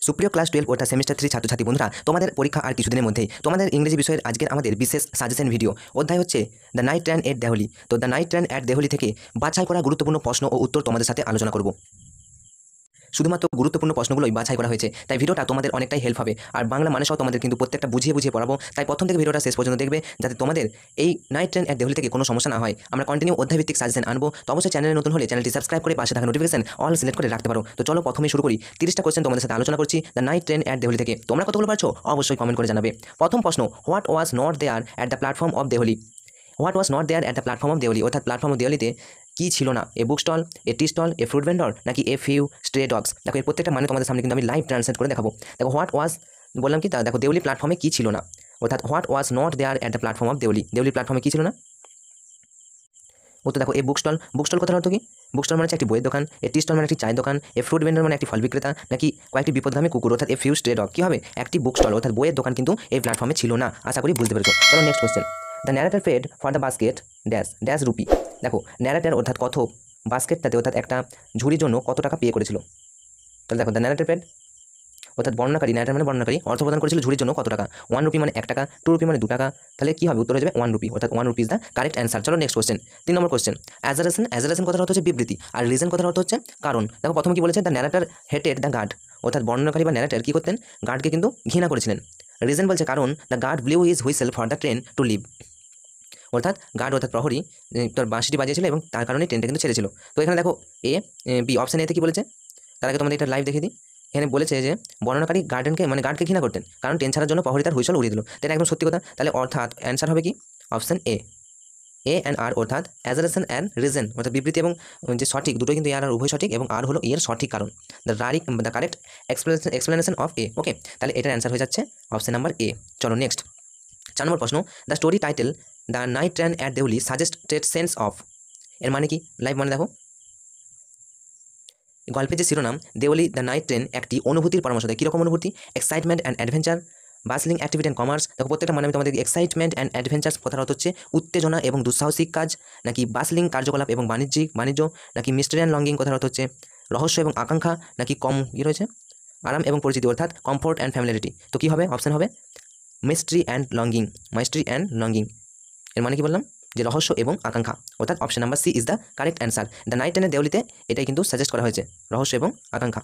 সুপ্রিয় ক্লাস 12 অর্থাৎ সেমিস্টার 3 ছাত্রছাত্রী বন্ধুরা, তোমাদের পরীক্ষা আর কিছুদিনের মধ্যেই। তোমাদের ইংরেজি বিষয়ের আজকের আমাদের বিশেষ সাজেশন ভিডিও অধ্যায় হচ্ছে দ্য নাইট ট্রেন এট দেহলি। তো দ্য নাইট ট্রেন এট দেহলি থেকে বাছাই করা গুরুত্বপূর্ণ প্রশ্ন ও উত্তর তোমাদের সাথে আলোচনা করব। শুধুমাত্র গুরুত্বপূর্ণ প্রশ্নগুলোই বাছাই করা হয়েছে, তাই ভিডিওটা তোমাদের অনেকটাই হেল্প হবে। আর বাংলা মানেও তোমাদের কিন্তু প্রত্যেকটা বুঝিয়ে বুঝিয়ে পড়াবো, তাই প্রথম থেকে ভিডিওটা শেষ পর্যন্ত দেখবে, যাতে তোমাদের এই নাইট ট্রেন এট দেহলি থেকে কোনো সমস্যা না হয়। আমরা কন্টিনিউ অধ্যায়ভিত্তিক সাজেশন আনবো। তো অবশ্যই চ্যানেলে নতুন হলে চ্যানেলটি সাবস্ক্রাইব করে পাশে থাকা নোটিফিকেশন অল সিলেক্ট করে রাখতে পারো। তো চলো প্রথমেই শুরু করি। 30টা কোশ্চেন তোমাদের সাথে আলোচনা করছি দ্য নাইট ট্রেন এট দেহলি থেকে। তোমরা কতগুলো পারছো অবশ্যই কমেন্ট করে জানাবে। প্রথম প্রশ্ন, what was not there at the platform of Delhi. What was not there at the platform of Delhi, অর্থাৎ প্ল্যাটফর্ম অফ দেহলিতে কী ছিল না? A book stall, a tea stall, a fruit vendor, নাকি এ ফিউ স্ট্রে ডগস। দেখো এর প্রত্যেকটা মানে তোমাদের সামনে কিন্তু আমি লাইভ ট্রান্সলেট করে দেখাবো। দেখো হোয়াট ওয়াজ বললাম কি, দেখো দেহলি প্ল্যাটফর্মে কী ছিল না, অর্থাৎ what was not there at the platform of Deoli. Deoli প্ল্যাটফর্মে কী ছিল না? তো দেখো এ বুক স্টল, বুক স্টল কথার অর্থ কি? বুক স্টল মানে হচ্ছে একটি বইয়ের দোকান। এ টি স্টল মানে একটি চায়ের দোকান। এ ফ্রুট ভেন্ডর মানে একটি ফল বিক্রেতা, নাকি কয়েকটি বিপদগামী কুকুর, অর্থাৎ এ ফিউ স্ট্রে ডগ। কী হবে? একটি বুক স্টল অর্থাৎ বইয়ের দোকান কিন্তু এই প্ল্যাটফর্মে ছিল না। আশা করি বুঝতে পেরেছো। চলো next question. The narrator paid for the basket dash dash rupee. দেখো ন্যারেটর অর্থাৎ কথক বাস্কেটটাতে অর্থাৎ একটা ঝুড়ির জন্য কত টাকা পে করেছিল? তাহলে দেখো দ্য ন্যারেটর পেড অর্থাৎ বর্ণনাকারী, ন্যারেটর মানে বর্ণনাকারী, অর্থ প্রদান করেছিল ঝুড়ির জন্য কত টাকা? 1 রুপি মানে 1 টাকা, 2 রুপি মানে 2 টাকা। তাহলে কী হবে? উত্তর হয়ে যাবে 1 রুপি, অর্থাৎ 1 rupee is the correct answer. চলো নেক্সট কোশ্চেন। 3 নম্বর কোশ্চেন। অ্যাজারেশন কথার অর্থ হচ্ছে বিবৃতি, আর রিজন কথার অর্থ হচ্ছে কারণ। দেখো প্রথমে কি বলেছে? The narrator hated the guard, অর্থাৎ বর্ণনাকারী বা ন্যারেটর কী করতেন? গার্ডকে কিন্তু ঘৃণা করেছিলেন। রিজন বলছে কারণ, the guard blew his whistle for the train to leave, অর্থাৎ গার্ড অর্থাৎ প্রহরী তার বাঁশিটি বাজিয়েছিল এবং তার কারণে ট্রেনটা কিন্তু ছেড়েছিল। তো এখানে দেখো এ বি, অপশন এতে কি বলেছে? তার আগে তোমাদের এটা লাইভ দেখে দিই। এখানে বলেছে যে বর্ণনাকারী গার্ডকে ঘৃণা করতেন কারণ ট্রেন ছাড়ার জন্য প্রহরী তার হুইসল উড়িয়ে দিল। এটা একদম সত্যি কথা। তাহলে অর্থাৎ অ্যান্সার হবে কি? অপশন এ, এ অ্যান্ড আর, অর্থাৎ অ্যাজারেশন অ্যান্ড রিজন, অর্থাৎ বিবৃতি এবং যে সঠিক দুটোই কিন্তু এ আর উভয় সঠিক, এবং আর হলো এর সঠিক কারণ। দ্য কারেক্ট এক্সপ্লেনেশন অফ এ। ওকে, তাহলে এটার অ্যান্সার হয়ে যাচ্ছে অপশন নাম্বার এ। চলো নেক্সট 4 নম্বর প্রশ্ন। The story title the night train at Deoli suggested sense of, এর মানে কি? লাইভ মানে দেখো গল্পের যে শিরোনাম দেওলি দ্য নাইট ট্রেন একটি অনুভূতির পরামর্শ দেয়। কীরকম অনুভূতি? Excitement and adventure, বাসলিং activity and commerce. দেখো প্রত্যেকটা মানে আমি তোমাদের এক্সাইটমেন্ট অ্যান্ড অ্যাডভেঞ্চার্স কথার অর্থ হচ্ছে উত্তেজনা এবং দুঃসাহসিক কাজ, নাকি বাসলিং কার্যকলাপ এবং বাণিজ্য, নাকি মিস্ট্রি অ্যান্ড লঙ্গিং কথার অর্থ হচ্ছে রহস্য এবং আকাঙ্ক্ষা, নাকি কী রয়েছে আরাম এবং পরিচিতি, অর্থাৎ কমফোর্ট অ্যান্ড ফ্যামিলিয়ারিটি। তো কী হবে? অপশন হবে মিস্ট্রি অ্যান্ড লঙ্গিং। এর মানে কি বললাম? যে রহস্য এবং আকাঙ্ক্ষা, অর্থাৎ option number C is the correct answer. The night ট্রেনের দেওলিতে এটাই কিন্তু সাজেস্ট করা হয়েছে, রহস্য এবং আকাঙ্ক্ষা।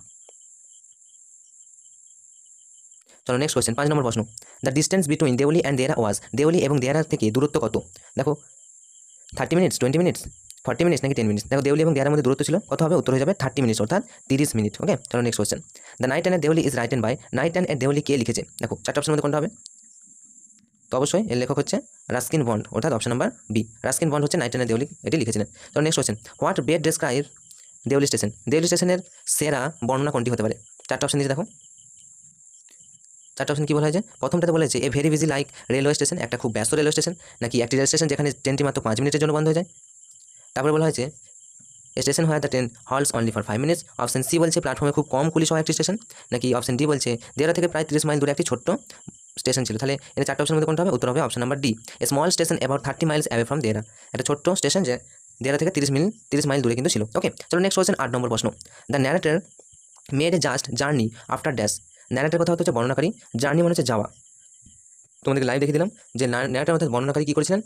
চলো নেক্সট কোয়েশ্চেন, 5 নম্বর প্রশ্ন। The distance between Deoli and Dehra was, Deoli এবং দেয়ারা থেকে দূরত্ব কত? দেখো 30 মিনিটস, 20 মিনিটস, 40 মিনিটস, নাকি 10 মিনিটস। দেখো দেওলি এবং দেয়ারার মধ্যে দূরত্ব ছিল কত হবে? উত্তর হয়ে যাবে 30 মিনিটস, অর্থাৎ 30 মিনিট। ওকে, চলো next question. The night and Deoli is written by, night and Deoli কে লিখেছে? দেখো 4টা অপশনের মধ্যে কোনটা হবে? তো অবশ্যই এর লেখক হচ্ছে রাস্কিন বন্ড, অর্থাৎ option number B. Ruskin Bond হচ্ছে নাইট অ্যান্ড দেওলি এটি লিখেছিলেন। তো next question. What best describe Deoli station, Deoli স্টেশনের সেরা বর্ণনা কোনটি হতে পারে? 4টা অপশন দিয়েছে দেখো। 4টা অপশন কী বলা হয়েছে? প্রথমটাতে বলেছে a very busy like railway station, একটা খুব ব্যস্ত রেলওয়ে স্টেশন, নাকি একটি রেল স্টেশন যেখানে ট্রেনটি মাত্র 5 মিনিটের জন্য বন্ধ হয়ে যায়। তারপরে বলা হয়েছে স্টেশন হয় the train halts only for 5 minutes. Option C বলছে প্ল্যাটফর্মে খুব কম কুলি সহ একটি স্টেশন, নাকি অপশন ডি বলছে দেরা থেকে প্রায় 30 মাইল দূরে একটি ছোট্ট স্টেশন ছিল। তাহলে এর 4টা অপশনের মধ্যে কোনটা হবে? উত্তর হবে option number D, a small station about 30 miles away from Dehra, একটা ছোট্ট স্টেশন যে দেরা থেকে 30 মাইল দূরে কিন্তু ছিল। ওকে, চলো নেক্সট কোয়েশ্চেন, 8 নম্বর প্রশ্ন। The narrator made a just journey after dash. Narrator কথা হচ্ছে বর্ণনাকারী, জার্নি মানে হচ্ছে যাওয়া। তোমাদেরকে লাইভ দেখে দিলাম যে ন্যারেটর অর্থাৎ বর্ণনাকারী কী করেছিলেন?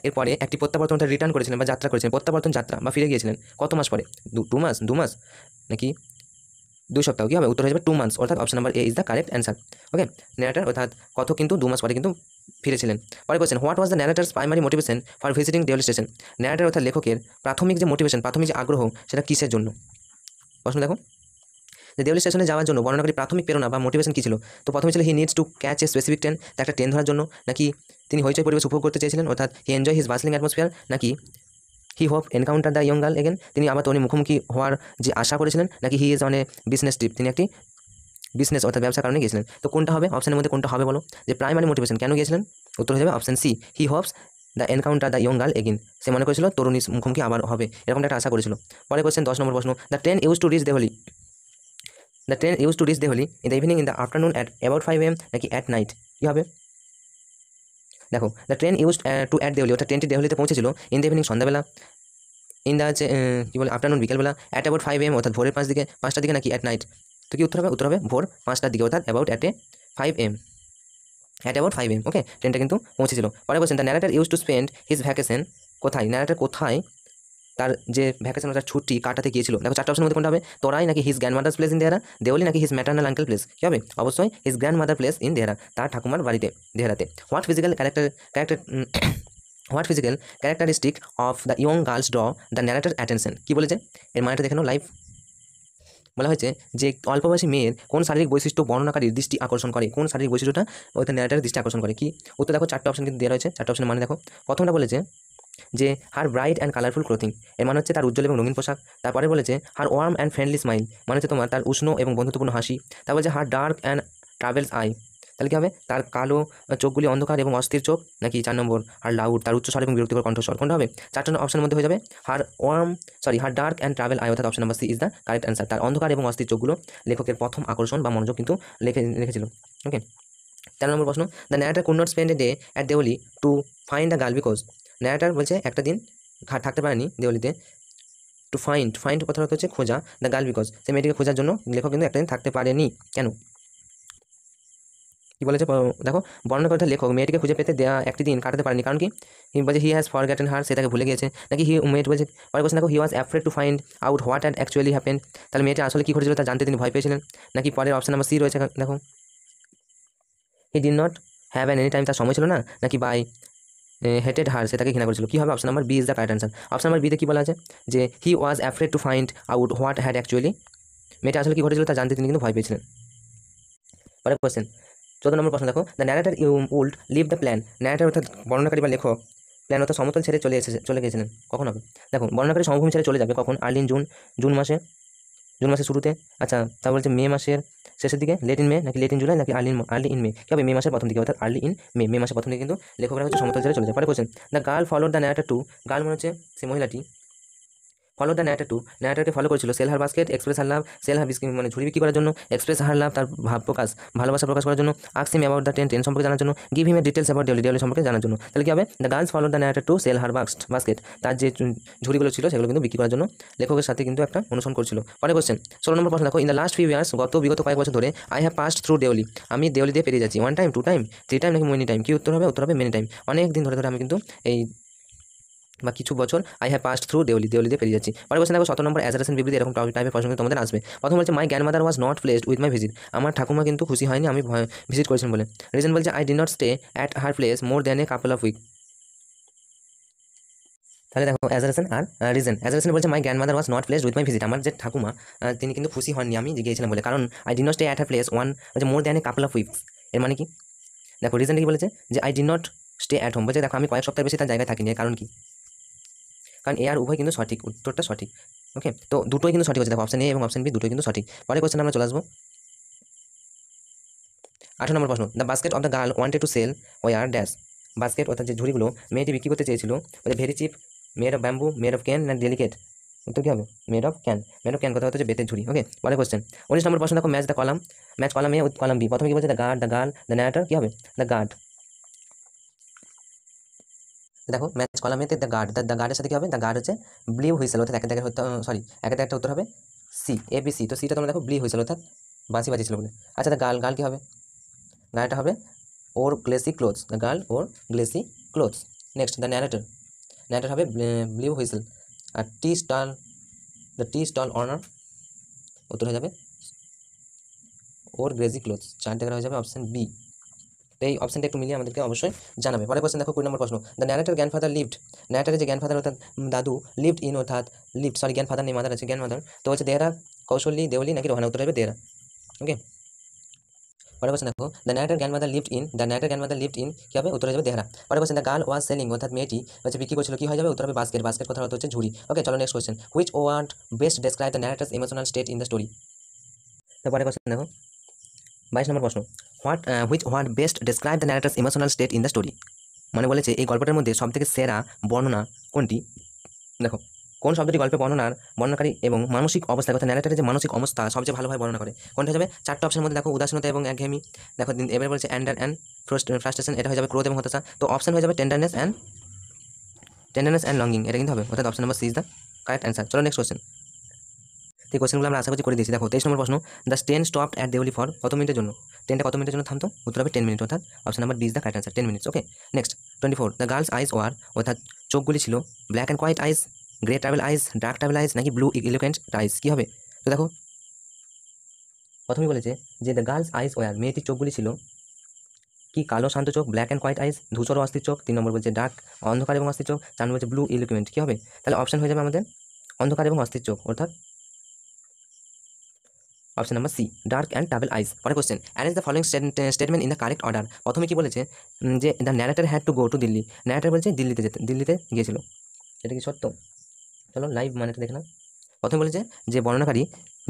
এরপরে একটি প্রত্যাবর্তন রিটার্ন করেছিলেন বা যাত্রা করেছিলেন, প্রত্যাবর্তন যাত্রা বা ফিরে গিয়েছিলেন। কত মাস পরে? 2 মাস, নাকি 2 সপ্তাহ? কী হবে? উত্তর হয়ে যাবে 2 মান্থস, অর্থাৎ option number A is the correct answer. Okay, narrator অর্থাৎ কত কিন্তু 2 মাস পরে কিন্তু ফিরেছিলেন। পরে question, what was the narrator's primary motivation for visiting Deoli station. Narrator অর্থাৎ লেখকের প্রাথমিক যে মোটিভেশন, প্রাথমিক যে আগ্রহ, সেটা কিসের জন্য? প্রশ্ন দেখো যে দেওলি স্টেশনে যাওয়ার জন্য বর্ণনাকারী প্রাথমিক প্রেরণা বা মোটিভেশন কী ছিল? তো প্রথমে ছিল হি needs to catch a specific train, একটা ট্রেন ধরার জন্য, নাকি তিনি হইচই পরিবেশ উপভোগ করতে চেয়েছিলেন, অর্থাৎ he enjoy his bustling atmosphere, নাকি he hope encounter the young girl again, তিনি আবার তনি মুখোমুখি হওয়ার যে আশা করেছিলেন, নাকি he is on a business trip, তিনি একটি বিজনেস অর্থাৎ ব্যবসার কারণে গিয়েছিলেন। তো কোনটা হবে? অপশনের মধ্যে কোনটা হবে বলো? যে প্রাইমারি মোটিভেশন কেন গিয়েছিলেন? উত্তর হয়ে যাবে option C, he hopes the encounter the young girl again, সে মনে করেছিল তরুণী মুখোমুখি আবার হবে, এরকমটা একটা আশা করেছিল। পরে কোয়েশ্চেন 10 নম্বর প্রশ্ন। The train used to reach Deoli, the train used to reach Deoli in the evening, in the afternoon, at about 5 AM, নাকি অ্যাট নাইট? কী হবে? দেখো the train used to at Deoli, অর্থাৎ ট্রেনটি দেহলিতে পৌঁছেছিল ইন দ্য ইভিনিং সন্ধ্যাবেলা, ইন দ্য হচ্ছে কী বলে আফটারনুন বিকেলবেলা, অ্যাট অ্যাবাউট 5 AM অর্থাৎ ভোরের 5টার দিকে, নাকি অ্যাট নাইট তো কি উত্তর হবে ভোর 5টার দিকে, অর্থাৎ about at 5 AM, at about 5 AM। ওকে, ট্রেনটা কিন্তু পৌঁছেছিল। পরে বলছেন the narrator use to spend his vacation, কোথায় ন্যারেটার কোথায় তার যে ভ্যাকেশন তার ছুটি কাটাতে গিয়েছিল। দেখো 4টা অপশনের মধ্যে কোনটা হবে? তোরাই নাকি his grandmother's place in Dehra, Deoli নাকি হিজ ম্যাটার্নাল আঙ্কেল প্লেস। কী হবে? অবশ্যই his grandmother place in Dehra, তার ঠাকুমার বাড়িতে দেহরাতে। What physical character what physical characteristic of the young girls draw the narrator attention. কী বলেছে এর মানেটা দেখে নাও লাইভ। বলা হয়েছে যে অল্প বয়সী মেয়ের কোন শারীরিক বৈশিষ্ট্য বর্ণনাকারীর দৃষ্টি আকর্ষণ করে, কোন শারীরিক বৈশিষ্ট্যটা ওইটা ন্যারেটারের দৃষ্টি আকর্ষণ করে। কি উত্তর? দেখো 4টা অপশন কিন্তু দেওয়া রয়েছে। 4টা অপশনের মানে দেখো, প্রথমটা বলেছে যে হার ব্রাইট অ্যান্ড কালারফুল ক্লোথিং, এর মানে হচ্ছে তার উজ্জ্বল এবং রঙিন পোশাক। তারপরে বলেছে হার ওয়ার্ম অ্যান্ড ফ্রেন্ডলি স্মাইল, মানে হচ্ছে তোমার তার উষ্ণ এবং বন্ধুত্বপূর্ণ হাসি। তারপর বলছে হার ডার্ক অ্যান্ড ট্রাভেলস আই, তাহলে কী হবে? তার কালো চোখগুলি অন্ধকার এবং অস্থির চোখ। নাকি 4 নম্বর হার লাউড, তার উচ্চস্বর এবং বিরক্তিকর কণ্ঠস্বর। কোনটা হবে? 4টা অপশনের মধ্যে হয়ে যাবে হার ডার্ক অ্যান্ড ট্রাভেল আই, অর্থাৎ option number C is the correct answer. তার অন্ধকার এবং অস্থির চোখগুলো লেখকের প্রথম আকর্ষণ বা মনোযোগ কিন্তু লিখেছিল। ওকে, 13 নম্বর প্রশ্ন, the narrator could not spend a day at Deoli to find the girl because, narrator বলছে একটা দিন থাকতে পারেনি দেওলিতে, টু ফাইন্ড কথা হচ্ছে খোঁজা, দ্য গার্ল বিকজ সে মেয়েটিকে খোঁজার জন্য লেখক কিন্তু একটা দিন থাকতে পারেনি। কেন? কি বলেছে দেখো, বর্ণনা করতে লেখক মেয়েটিকে খুঁজে পেতে দেওয়া একটি দিন কাটাতে পারেনি, কারণ কি? বলছে হি হ্যাজ ফরগেটেন হার, সে তাকে ভুলে গিয়েছে। নাকি মেয়েটি বলছে, পরে বলছে দেখো he was afraid to find out what had actually happen, তাহলে মেয়েটি আসলে কী ঘটেছিল তা জানতে তিনি ভয় পেয়েছিলেন। নাকি পরের অপশন নাম্বার সি রয়েছে দেখো, he did not have an any time, তার সময় ছিল না। নাকি বাই হেটেড হার, সে তাকে ঘৃণা করেছিল। কী হবে? Option number B is the correct answer. Option number বিতে কী বলা আছে যে he was afraid to find out what had actually, মেয়েটা আসলে কী ঘটেছিল তা জানতে তিনি কিন্তু ভয় পেয়েছিলেন। পরে কোশ্চেন 14 নম্বর প্রশ্ন দেখো, the narrator would leave the plan, narrator অর্থাৎ বর্ণনাকারী বা লেখক প্ল্যান অর্থাৎ সমতল ছেড়ে চলে গিয়েছিলেন। কখন হবে? দেখো বর্ণনাকারী সমভূমি ছেড়ে চলে যাবে কখন? আর্লি ইন জুন মাসের শুরুতে। আচ্ছা, তা বলছে মে মাসের শেষের দিকে, লেট ইন মে, নাকি লেট ইন জুলাই, নাকি আর্লি ইন মে। কী হবে? মে মাসের প্রথম দিকে, অর্থাৎ আর্লি ইন মে মাসের প্রথম দিকে কিন্তু লেখকরা হচ্ছে সমতল ছেড়ে চলে যায়। পরে question, the girl followed the narrator to, girl মনে হচ্ছে সে মহিলাটি ফলো দ্য ন্যারেটার টু, ন্যারেটারকে ফলো করেছিল sell her basket, express her love, sell her মানে ঝুড়ি বিক্রি করার জন্য, এক্সপ্রেস হার লাভ তার ভালোবাসা প্রকাশ করার জন্য, আক্সিম অ্যাবাউট দ্য ট্রেন সম্পর্কে জানার জন্য, give him a details about Deoli সম্পর্কে জানার জন্য। তাহলে কী হবে? The girls follow the narrator to sell her basket, তার যে ঝুড়িগুলো ছিল সেগুলো কিন্তু বিক্রি করার জন্য লেখকের সাথে কিন্তু একটা অনুসরণ করছিল। পরে কোশ্চেন 16 নম্বর প্রশ্ন দেখো, in the last few years, বিগত কয়েক বছর ধরে, I have passed through Deoli, আমি দেওলি দিয়ে পেরিয়ে যাচ্ছি। 1 টাইম, 2 টাইম, 3 টাইম, নাকি মেনি টাইম। কি উত্তর হবে? উত্তর হবে মেনি টাইম। অনেক দিন ধরে আমি কিন্তু এই বা কিছু বছর I have passed through Deoli দিয়ে পেরিয়ে যাচ্ছি। পরে বলছেন দেখো 17 নম্বর অ্যাজারেশন বিবৃতি, এরকম টাইপের প্রশ্ন কিন্তু তোমাদের আসবে। প্রথম বলছে my grandmother was not pleased with my visit, আমার ঠাকুমা কিন্তু খুশি হয়নি আমি ভিজিট করেছেন বলে। রিজন বলছে I did not stay at her place more than a couple of week. তাহলে দেখো অ্যাজারেশন আর রিজন। অ্যাজারেশন বলছে my grandmother was not pleased with my visit, আমার যে ঠাকুমা তিনি কিন্তু খুশি হননি আমি গিয়েছিলাম বলে। কারণ I did not stay at her place বলছে more than a couple of weeks, এর মানে কি? দেখো রিজনটা কি বলেছে যে I did not stay at home, বলছে দেখো আমি কয়েক সপ্তাহ বেশি তার জায়গায় থাকিনি। কারণ কি? কারণ এ আর উভয় কিন্তু সঠিক, উত্তরটা সঠিক। ওকে, তো দুটোই কিন্তু সঠিক হচ্ছে, দেখো অপশন এ এবং অপশন বি দুটোই কিন্তু সঠিক। পরে কোশ্চেন আমরা চলে আসবো 18 নম্বর প্রশ্ন, the basket of the girl wanted to sell were dash, basket অর্থাৎ যে ঝুড়িগুলো মেয়েটি বিক্রি করতে চেয়েছিল, very cheap, made of bamboo, made of cane, না ডেলিকেট। উত্তর কী হবে? মেড অফ ক্যান কথা হচ্ছে বেতের ঝুড়ি। ওকে, পরে কোশ্চেন 19 নম্বর প্রশ্ন দেখো, match column A with column B. প্রথমে কি বলছে? দ্য গার্ল, দ্য ন্যারেটর, কী হবে? The guard. দেখো ম্যাচ কলাম এতে দ্য গার্ডের সাথে কী হবে? দ্য গার্ড হচ্ছে ব্লিউ হুইসেল, অর্থাৎ একের একটা উত্তর হবে সি, ABC। তো সিটা তোমরা দেখো ব্লিউ হুইসেল, অর্থাৎ বাঁশি বাজিয়েছিল বলে। আচ্ছা, দ্য গার্ল কী হবে? গার্লটা হবে ওর glossy clothes, the girl wore glossy clothes. Next the narrator হবে ব্লিউ হুইসেল। আর দ্য টি স্টল অনার, উত্তর হয়ে যাবে ওর গ্লেসি ক্লোথস। 4 জায়গায় হয়ে যাবে অপশন বি। তো এই অপশনটা একটু মিলিয়ে আমাদেরকে অবশ্যই জানাবে। পরে কোশ্চেন দেখো 20 নম্বর প্রশ্ন, দ্য ন্যারেটর গ্র্যান্ডফাদার লিভড, ন্যারেটারের যে গ্র্যান্ডফাদার অর্থাৎ দাদু, লিভড ইন অর্থাৎ গ্র্যান্ডফাদার নেই, মাদার আছে গ্র্যান্ডমাদার, তো হচ্ছে দেহরা, কৌশলী, দেওলি, নাকি রোহানা। উত্তর হবে দেহরা। ওকে, পরে কোশ্চেন দেখো, the narrator grandmother lived in কী হবে? উত্তর হয়ে যাবে দেহরা। পরে question, the girl was selling অর্থাৎ মেয়েটি হচ্ছে বিক্রি করছিল, কী হয়ে যাবে? উত্তর হবে বাস্কেট কথার অর্থ হচ্ছে ঝুড়ি। ওকে, চলো next question, which word best describe the narrator's emotional state in the story. তারপরে কোশ্চেন দেখো 22 নম্বর প্রশ্ন, which word best describe the narrator's emotional state in the story, মানে বলেছে এই গল্পটার মধ্যে সবথেকে সেরা বর্ণনা কোনটি? দেখো কোন শব্দটি গল্পে বর্ণনাকারী এবং মানসিক অবস্থা কথা ন্যারেটারের যে মানসিক অবস্থা সবচেয়ে ভালোভাবে বর্ণনা করে, কোনটা যাবে? 4টা অপশনের মধ্যে দেখো উদাসীনতা এবং একঘেয়েমি, দেখো এবারে বলছে অ্যান্ডার অ্যান্ড ফ্রাস্ট্রেশন, এটা হয়ে যাবে ক্রোধ এবং হতাশা। তো অপশন হয়ে যাবে টেন্ডারনেস অ্যান্ড লঙ্গিং, এটা কিন্তু হবে, অর্থাৎ option number C is the correct answer. চলো নেক্সট কোশ্চেন তো এই কোশ্চেনগুলো আমরা আশা করছি করে দিয়েছি। দেখো 23 নম্বর প্রশ্ন, the train stopped at Deoli for কত মিনিটের জন্য? ট্রেনটা কত মিনিটের জন্য থামতো? উত্তর হবে 10 মিনিট, অর্থাৎ option number B is the correct answer, 10 minutes. Okay, next 24, the girls eyes were, অর্থাৎ চোখগুলি ছিল black and white eyes, grey travel eyes, dark travel eyes, নাকি ব্লু ইলোকুয়েন্ট আইস, কী হবে? তো দেখো প্রথমেই বলেছে যে দ্য গার্লস আইস ওয়ার, মেয়েটির চোখগুলি ছিল কি কালো শান্ত চোখ, ব্ল্যাক অ্যান্ড হোয়াইট আইস, ধূসর ও অস্থির চোখ। 3 নম্বর বলছে ডার্ক, অন্ধকার এবং অস্থির চোখ। 4 নম্বর বলছে ব্লু ইলোকুয়েন্ট, কী হবে? তাহলে অপশন হয়ে যাবে আমাদের অন্ধকার এবং অস্থির চোখ, অর্থাৎ অপশন নাম্বার সি, ডার্ক অ্যান্ড ট্রাভেল আইস। পরে question, arrange the following statement in the correct order. প্রথমে কি বলেছে যে the narrator had to go to Delhi, narrator বলছে দিল্লিতে গিয়েছিল, এটা কি সত্য? চলো লাইভ মানেটা দেখলাম। প্রথমে বলেছে যে বর্ণনাকারী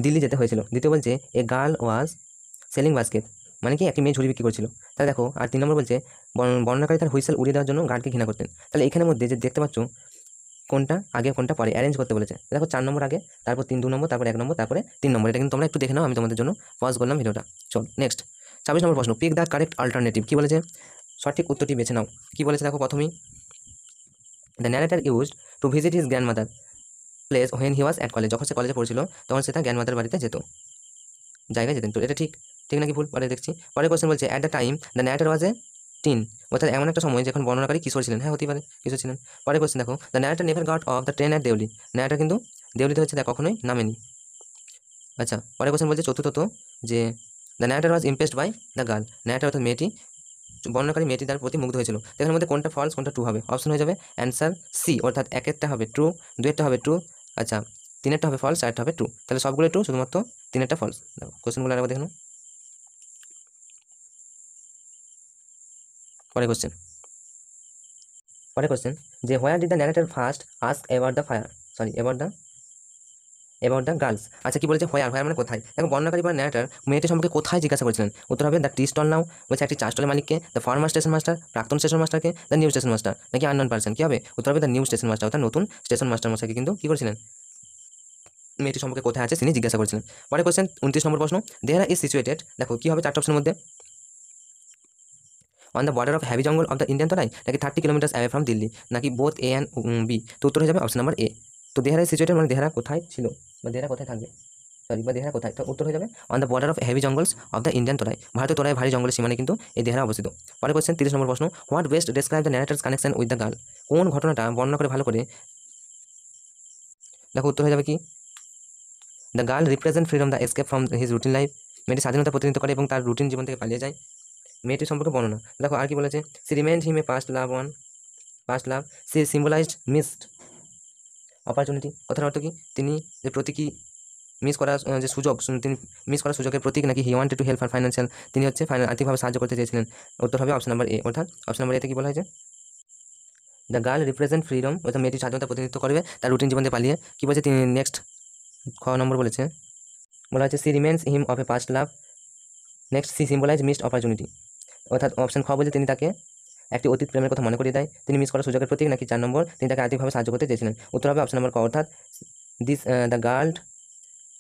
দিল্লি যেতে হয়েছিল। দ্বিতীয় বলছে a girl was selling basket, মানে কি একটি মেয়ে ঝুড়ি বিক্রি করছিল। তাহলে দেখো, আর 3 নম্বর বলছে বর্ণনাকারী তার হুইসেল উড়িয়ে দেওয়ার জন্য গার্ডকে ঘৃণা করতেন। তাহলে এখানের মধ্যে যে দেখতে পাচ্ছ কোনটা আগে কোনটা পরে অ্যারেঞ্জ করতে বলেছে। দেখো 4 নম্বর আগে, তারপর 2 নম্বর, তারপর 1 নম্বর, তারপরে 3 নম্বর। এটা কিন্তু তোমরা একটু দেখে নাও, আমি তোমাদের জন্য পজ করলাম ভিডিওটা। চল নেক্সট 26 নম্বর প্রশ্ন, পিক দ্য কারেক্ট অল্টারনেটিভ। কি বলেছে? সঠিক উত্তরটি বেছে নাও। কি বলেছে দেখো প্রথমেই, the narrator used to visit his grandmother place when he was at college. যখন সে কলেজে পড়ছিল তখন সে তার গ্র্যান্ডমাদার বাড়িতে জায়গায় যেতেন। তো এটা ঠিক নাকি ভুল পরে দেখছি। পরে কোশ্চেন বলছে at the time the narrator was A tin, অর্থাৎ এমন একটা সময় যখন বর্ণনাকারী কিশোর ছিলেন। হ্যাঁ, হতে পারে কিশোর ছিলেন। পরে কোশ্চেন দেখো, the narrator never got off the train at Deoli, narrator কিন্তু দেওলিতে হচ্ছে কখনোই নামেনি। আচ্ছা, পরে কোশ্চেন বলছে চতুর্থত যে the narrator was impressed by the girl, narrator অর্থাৎ বর্ণনাকারী মেয়েটি তার প্রতি মুগ্ধ হয়েছিল। এখানের মধ্যে কোনটা ফলস কোনটা ট্রু হবে? অপশন হয়ে যাবে অ্যান্সার সি, অর্থাৎ একেরটা হবে ট্রু, দুয়েরটা হবে ট্রু, আচ্ছা তিনেরটা হবে ফলস, চারটা হবে ট্রু। তাহলে সবগুলো ট্রু, শুধুমাত্র তিনেরটা ফলস। দেখো কোশ্চেনগুলো আরেকবার দেখুন। পরে কোশ্চেন যে where did the narrator first ask about the about the girls. আচ্ছা, কি বলেছে হোয়ার মানে কোথায়? দেখো বর্ণনাকারী বা ন্যারেটার মেয়েটি সম্পর্কে কোথায় জিজ্ঞাসা করেছিলেন? উত্তর হবে দ্য টি স্টল নাও, বলছে একটি চা স্টলের মালিককে, দ্য ফর্মার স্টেশন মাস্টার প্রাক্তন স্টেশন মাস্টারকে, দ্য নিউ স্টেশন মাস্টার নাকি আননোন পার্সন, কি হবে? উত্তর হবে দ্য নিউ স্টেশন মাস্টার, অর্থাৎ নতুন স্টেশন মাস্টার মশাইকে কিন্তু কি করেছিলেন, মেয়েটি সম্পর্কে কোথায় আছে তিনি জিজ্ঞাসা করেছিলেন। পরে কোশ্চেন 29 নম্বর প্রশ্ন, দেয়ার ইজ সিচুয়েটেড, দেখো কি হবে 4টা অপশনের মধ্যে, on the border of heavy jungle of the Indian Terai, নাকি 30 কিলোমিটার অ্যাওয়ে ফ্রম দিল্লি, নাকি বোথ এ অ্যান্ড বি। তো উত্তর হয়ে যাবে অপশন নাম্বার এ। তো দেহারা সিচুয়েটেড মানে দেহারা কোথায় ছিল বা দেহারা কোথায় থাকবে, বা দেহারা কোথায়, তো উত্তর হয়ে যাবে on the border of heavy jungles of the Indian তোরাই, ভারতীয় তোরাই ভারী জঙ্গলের সীমানে কিন্তু এই দেহারা অবস্থিত। পরে কোশ্চেন 30 নম্বর প্রশ্ন, what best describe the narrator's connection with the girl, কোন ঘটনাটা বর্ণনা করে ভালো করে? দেখো উত্তর হয়ে যাবে কি, the girl represent freedom the escape from his routine life, মেয়েটি স্বাধীনতা প্রতিনিধিত্ব করে এবং তার রুটিন জীবন থেকে পালিয়ে যায়। মেয়েটির সম্পর্কে বর্ণনা, দেখো আর কি বলেছে, সি রিমেন্ড হিম এ পাস্ট লাভ, সি সিম্বলাইজড মিসড অপরচুনিটি। কথার অর্থ কি, তিনি যে প্রতীকী মিস করার যে সুযোগ, তিনি মিস করার সুযোগের প্রতীক, নাকি he wanted to help her financial, তিনি হচ্ছে আর্থিকভাবে সাহায্য করতে চেয়েছিলেন। উত্তর হবে অপশন নাম্বার এ, অর্থাৎ অপশন নাম্বার এতে কি বলা হয়েছে, দ্য গার্ল রিপ্রেজেন্ট ফ্রিডম, অর্থাৎ মেয়েটি স্বাধীনতা প্রতিনিধিত্ব করবে তার রুটিন জীবন থেকে পালিয়ে। কি বলছে তিনি নেক্সট খ নম্বর বলা হচ্ছে she reminds him of a past love, next C symbolize missed opportunity, অর্থাৎ অপশন খ বলছে তিনি তাকে একটি অতীত প্রেমের কথা মনে করিয়ে দেয়, তিনি মিস করার সুযোগের প্রতীক, নাকি 4 নম্বর তিনি তাকে আর্থিকভাবে সাহায্য করতে চেয়েছিলেন। উত্তর হবে অপশন নম্বর ক, অর্থাৎ this the girl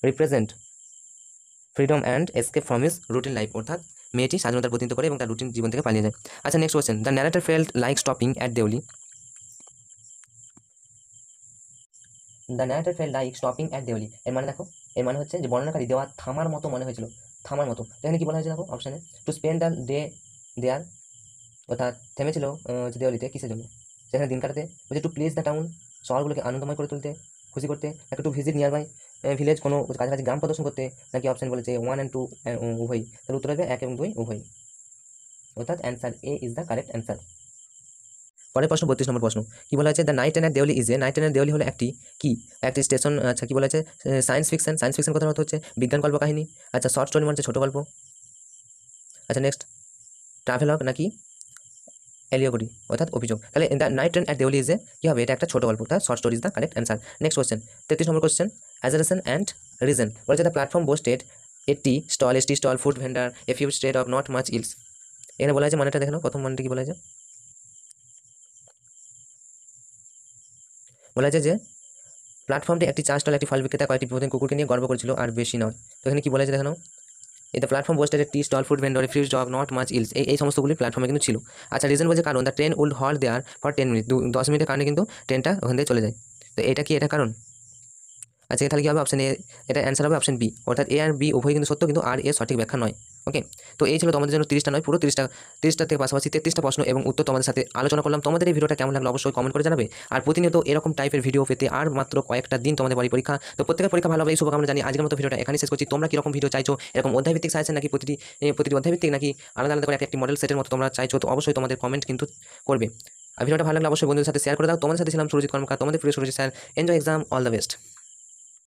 represent freedom and escape from his routine life, অর্থাৎ মেয়েটি স্বাধীনতার প্রতিনিধিত্ব করে এবং তার রুটিন জীবন থেকে পালিয়ে যায়। আচ্ছা, next question, the narrator felt like stopping at Deoli, the narrator felt like stopping at Deoli এর মানে দেখো, এর মানে হচ্ছে যে বর্ণনাকারী দেওয়া থামার মতো মনে হয়েছিল, থামার মতো। এখানে কি বলা হয়েছে দেখো অপশানে, to spend the day there, অর্থাৎ থেমেছিল দেওয়ালিতে কিসের জন্য, সেখানে দিন কাটাতে, বলছে টু প্লেস দ্য টাউন, শহরগুলোকে আনন্দময় করে তুলতে, খুশি করতে, নাকি to visit nearby village, কোনো কাছাকাছি গ্রাম প্রদর্শন করতে, নাকি অপশন বলেছে 1 অ্যান্ড 2 উভয়। তাহলে উত্তর হবে 1 এবং 2 উভয়, অর্থাৎ answer A is the correct answer. পরের প্রশ্ন 32 নম্বর প্রশ্ন, কি বলা হয়েছে, the night train at Deoli is A, night train at Deoli হলো একটি স্টেশন। আচ্ছা, কি বলা হয়েছে, সায়েন্স ফিকশন কথার অর্থ হচ্ছে বিজ্ঞান গল্প কাহিনী। আচ্ছা, শর্ট স্টোরি মানে ছোট গল্প। আচ্ছা, নেক্সট ট্রাভেলগ নাকি এলিওগরি, অর্থাৎ অভিযোগ। তাহলে the night train at Deoli is a কি হবে, এটা একটা ছোট গল্প, তার short story is the correct answer. Next question 33 নম্বর কোশ্চেন, অ্যাজারেশন অ্যান্ড রিজন, বলেছে the platform boasted a tea stall, food vendor, a few stead of not much else. এখানে বলা হয়েছে মানেটা দেখে নাও, প্রথম মানেটা কি বলা হয়েছে, বলা হয়েছে যে প্ল্যাটফর্মটি একটি চা স্টল, একটি ফল বিক্রেতা, কয়েকটি প্রতিদিন কুকুরকে নিয়ে গর্ব করেছিল আর বেশি নয়। তো এখানে কি বলা হয়েছে দেখে নাও, এই the platform boasted tea stall, food vendor, fuse dog, not much else, এই সমস্তগুলি প্ল্যাটফর্মে কিন্তু ছিল। আচ্ছা, রিজন বলছে কারণ, the train would halt there for 10 minute, 10 মিনিটের কারণে কিন্তু ট্রেনটা ওখান থেকে চলে যায়। তো এটা কি এটা কারণ? আচ্ছা তাহলে কী হবে অপশন এ, এটা অ্যান্সার হবে অপশন বি, অর্থাৎ এ আর বি উভয় কিন্তু সত্য, কিন্তু আর এর সঠিক ব্যাখ্যা নয়। ওকে, তো এই ছিল তোমাদের জন্য 30টা নয় পুরো 30টা থেকে পাশাপাশি 33টা প্রশ্ন এবং উত্তর তোমাদের সাথে আলোচনা করলাম। তোমাদের এই ভিডিওটা কেমন লাগলো অবশ্যই কমেন্ট করে জানাবে। আর প্রতিনিয়ত এরকম টাইপের ভিডিও পেতে আর মাত্র কয়েকটা দিন তোমাদের বাড়ি পরীক্ষা, তো প্রত্যেকের পরীক্ষা ভালো হবে এই শুভকামনা জানি আজকের মতো ভিডিওটা এখানে শেষ করছি। তোমরা কীরকম ভিডিও চাইছো, এরকম অধ্যায়ভিত্তিক সাজেশন নাকি প্রতিটি অধ্যায়ভিত্তিক, নাকি আলাদা আলাদা করে একটি মডেল সেটের মতো তোমরা চাইছো, তো অবশ্যই তোমাদের কমেন্ট কিন্তু করবে। আর ভিডিওটা ভালো লাগলে অবশ্যই বন্ধুদের সাথে শেয়ার করে দাও। তোমাদের সাথে ছিলাম সুরজিৎ কর্মকার, তোমাদের প্রিয় Surajit sir. Enjoy exam, all the best.